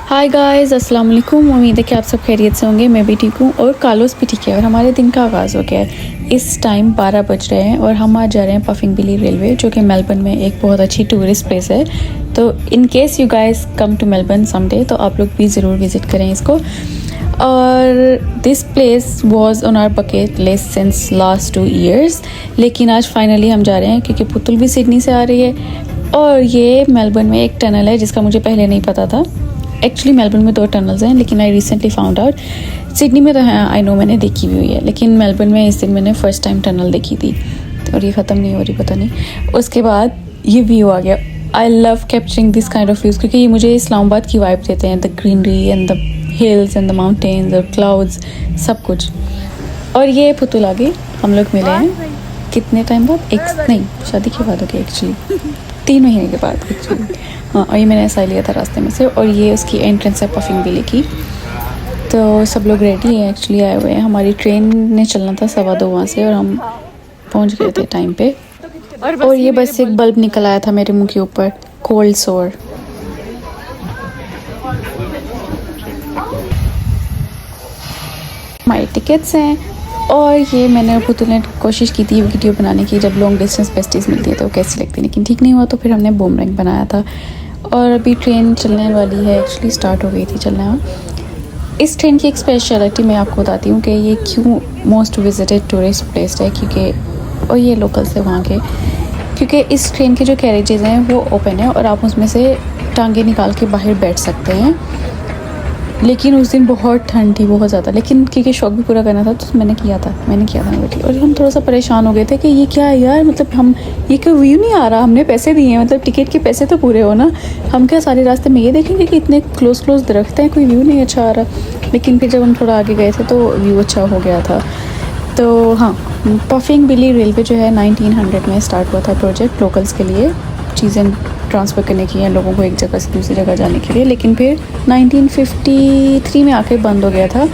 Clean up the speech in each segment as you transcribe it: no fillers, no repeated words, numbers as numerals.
Hi guys, अस्सलाम वालेकुम। उम्मीद है कि आप सब खैरियत से होंगे। मैं भी ठीक हूँ और कार्लोस भी ठीक है और हमारे दिन का आगाज़ हो गया है। इस टाइम 12 बज रहे हैं और हम आज जा रहे हैं पफिंग बिली रेलवे, जो कि मेलबर्न में एक बहुत अच्छी टूरिस्ट प्लेस है। तो in case you guys come to Melbourne someday, तो आप लोग भी ज़रूर विज़िट करें इसको। और this place was on our bucket list since last 2 years, लेकिन आज फाइनली हम जा रहे हैं क्योंकि पुतुल भी सिडनी से आ रही है। और ये मेलबर्न में एक टनल है जिसका मुझे पहले नहीं पता था। एक्चुअली मेलबर्न में 2 टनल्स हैं, लेकिन I recently found out. Sydney में तो हाँ आई नो, मैंने देखी भी हुई है, लेकिन मेलबर्न में इस दिन मैंने फ़र्स्ट टाइम टनल देखी थी। और ये ख़त्म नहीं हो रही, पता नहीं। उसके बाद ये व्यू आ गया। I love capturing this kind of views क्योंकि ये मुझे इस्लामाबाद की वाइब देते हैं। The greenery and the hills and the mountains और क्लाउड्स, सब कुछ। और ये पुतुल आ गई, हम लोग मिले हैं कितने टाइम बाद, एक नहीं शादी के बाद हो गया एक्चुअली 3 महीने के बाद एक्चुअली। हाँ, और ये मैंने ऐसा लिया था रास्ते में से। और ये उसकी एंट्रेंस है पफिंग बिली की। तो सब लोग रेडी हैं, एक्चुअली आए हुए हैं। हमारी ट्रेन ने चलना था 2:15 वहाँ से और हम पहुँच गए थे टाइम पे। और ये बस एक बल्ब निकल आया था मेरे मुंह के ऊपर, कोल्ड सोर। हमारे टिकट्स हैं। और ये मैंने और पुतुल ने कोशिश की थी वीडियो बनाने की, जब लॉन्ग डिस्टेंस बेस्टीज मिलती है तो कैसी लगती है, लेकिन ठीक नहीं हुआ। तो फिर हमने बूमरैंग बनाया था। और अभी ट्रेन चलने वाली है, एक्चुअली स्टार्ट हो गई थी चलना। इस ट्रेन की एक स्पेशलिटी मैं आपको बताती हूँ कि ये क्यों मोस्ट विजिटेड टूरिस्ट प्लेस है, क्योंकि और ये लोकल्स है वहाँ के, क्योंकि इस ट्रेन के जो कैरेजेस हैं वो ओपन है और आप उसमें से टांगे निकाल के बाहर बैठ सकते हैं। लेकिन उस दिन बहुत ठंड थी, बहुत ज़्यादा, लेकिन क्योंकि शौक भी पूरा करना था तो मैंने किया था ना बेटी। और हम थोड़ा सा परेशान हो गए थे कि ये क्या है यार, मतलब हम ये क्यों व्यू नहीं आ रहा, हमने पैसे दिए हैं, मतलब टिकट के पैसे तो पूरे हो ना, हम क्या सारे रास्ते में ये देखेंगे कि इतने क्लोज दरख्त हैं, कोई व्यू नहीं अच्छा आ रहा। लेकिन फिर जब हम थोड़ा आगे गए थे तो व्यू अच्छा हो गया था। तो हाँ, पफिंग बिली रेलवे जो है 1900 में स्टार्ट हुआ था प्रोजेक्ट, लोकल्स के लिए चीज़ें ट्रांसफ़र करने की, या लोगों को एक जगह से दूसरी जगह जाने के लिए। लेकिन फिर 1953 में आके बंद हो गया था,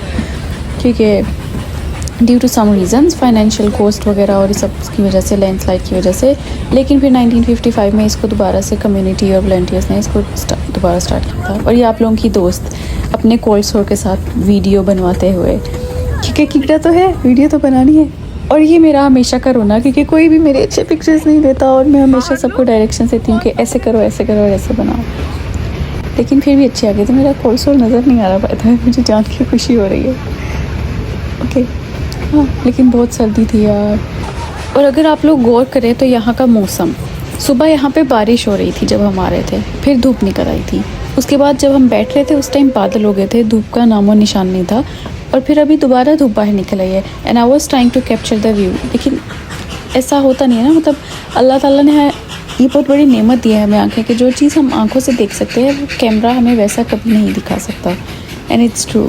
क्योंकि due to some reasons, financial cost वगैरह और इस सब की वजह से, लैंडस्लाइड की वजह से। लेकिन फिर 1955 में इसको दोबारा से कम्युनिटी और वॉलंटियर्स ने इसको दोबारा स्टार्ट किया था। और ये आप लोगों की दोस्त अपने कोल्ड स्टोर के साथ वीडियो बनवाते हुए, क्योंकि किकड़ा तो है, वीडियो तो बनानी है। और ये मेरा हमेशा का रोना, क्योंकि कोई भी मेरे अच्छे पिक्चर्स नहीं देता और मैं हमेशा सबको डायरेक्शन देती हूँ कि ऐसे करो और ऐसे बनाओ। लेकिन फिर भी अच्छे आ गए थे। मेरा कोल्ड स्टोर नज़र नहीं आ रहा पाया था, मुझे जान के खुशी हो रही है। ओके हाँ, लेकिन बहुत सर्दी थी यार। और अगर आप लोग गौर करें तो यहाँ का मौसम, सुबह यहाँ पे बारिश हो रही थी जब हम आ रहे थे, फिर धूप निकल आई थी। उसके बाद जब हम बैठ रहे थे उस टाइम बादल हो गए थे, धूप का नामो निशान नहीं था। और फिर अभी दोबारा धूप बाहर निकल आई है। And I was trying to capture the view, लेकिन ऐसा होता नहीं है ना। मतलब अल्लाह ताला ने ये बहुत बड़ी नेमत दी है हमें आंखें, कि जो चीज़ हम आंखों से देख सकते हैं वो कैमरा हमें वैसा कभी नहीं दिखा सकता। And it's true.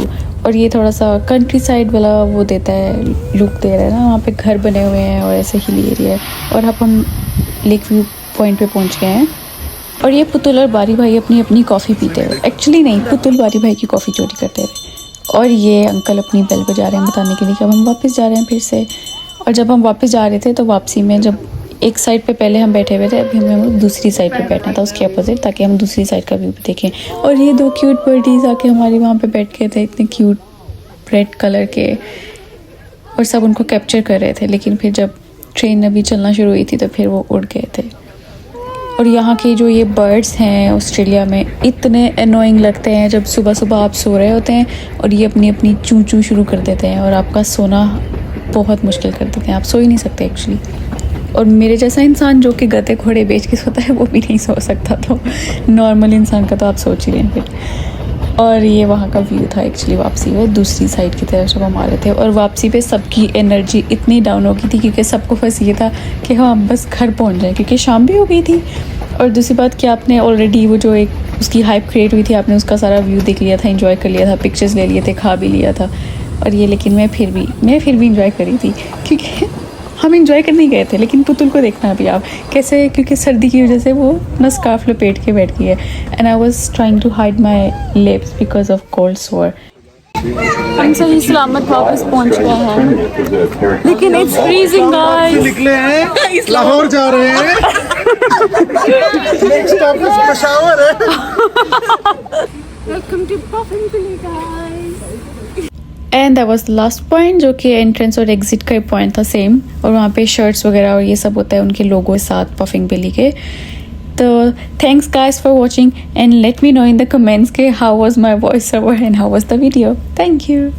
और ये थोड़ा सा कंट्री साइड वाला वो देता है, लुक दे रहा है ना, वहाँ पे घर बने हुए हैं और ऐसे हिली एरिया है। और अब हम लेक व्यू पॉइंट पे पहुँच गए हैं। और ये पुतुल और बारी भाई अपनी कॉफ़ी पीते हुए, एक्चुअली नहीं, पुतुल बारी भाई की कॉफ़ी चोरी करते रहे। और ये अंकल अपनी बेल बजा रहे हैं बताने के लिए कि अब हम वापस जा रहे हैं फिर से। और जब हम वापस जा रहे थे तो वापसी में जब एक साइड पे पहले हम बैठे हुए थे, अभी हमें दूसरी साइड पे बैठना था, उसके अपोजिट, ताकि हम दूसरी साइड का व्यू भी देखें। और ये 2 क्यूट बर्डीज आके हमारे वहाँ पे बैठ गए थे, इतने क्यूट रेड कलर के, और सब उनको कैप्चर कर रहे थे। लेकिन फिर जब ट्रेन अभी चलना शुरू हुई थी तो फिर वो उड़ गए थे। और यहाँ के जो ये बर्ड्स हैं ऑस्ट्रेलिया में इतने अनोइंग लगते हैं, जब सुबह सुबह आप सो रहे होते हैं और ये अपनी चूं चूं शुरू कर देते हैं और आपका सोना बहुत मुश्किल कर देते हैं, आप सो ही नहीं सकते एक्चुअली। और मेरे जैसा इंसान जो कि गधे घोड़े बेच के सोता है वो भी नहीं सो सकता, तो नॉर्मल इंसान का तो आप सोच ही रहे हैं फिर। और ये वहाँ का व्यू था एक्चुअली वापसी में, दूसरी साइड की तरफ जब हम आ रहे थे। और वापसी पे सबकी एनर्जी इतनी डाउन हो गई थी, क्योंकि सबको बस ये था कि हम बस घर पहुँच जाएँ, क्योंकि शाम भी हो गई थी। और दूसरी बात कि आपने ऑलरेडी वो जो एक उसकी हाइप क्रिएट हुई थी, आपने उसका सारा व्यू देख लिया था, एंजॉय कर लिया था, पिक्चर्स ले लिए थे, खा भी लिया था। और ये लेकिन मैं फिर भी एंजॉय करी थी, क्योंकि हम एंजॉय करने गए थे। लेकिन पुतुल को देखना अभी आप कैसे, क्योंकि सर्दी की वजह से वो ना स्कार्फ लपेट के बैठ गई है। And I was trying to hide my lips because of cold sore. हम सही सलामत वापस पहुंच गए हैं, लेकिन इट्स फ्रीजिंग गाइस। निकले हैं, लाहौर जा रहे हैं। नेक्स्ट स्टॉप पेशावर है। Welcome to Puffin Billy, guys. And that was the last point, जो कि एंट्रेंस और एग्जिट का पॉइंट था सेम, और वहाँ पे शर्ट्स वगैरह और ये सब होता है उनके लोगो के साथ पफिंग बिली के. तो thanks guys for watching and let me know in the comments के how was my voice over and how was the video. Thank you.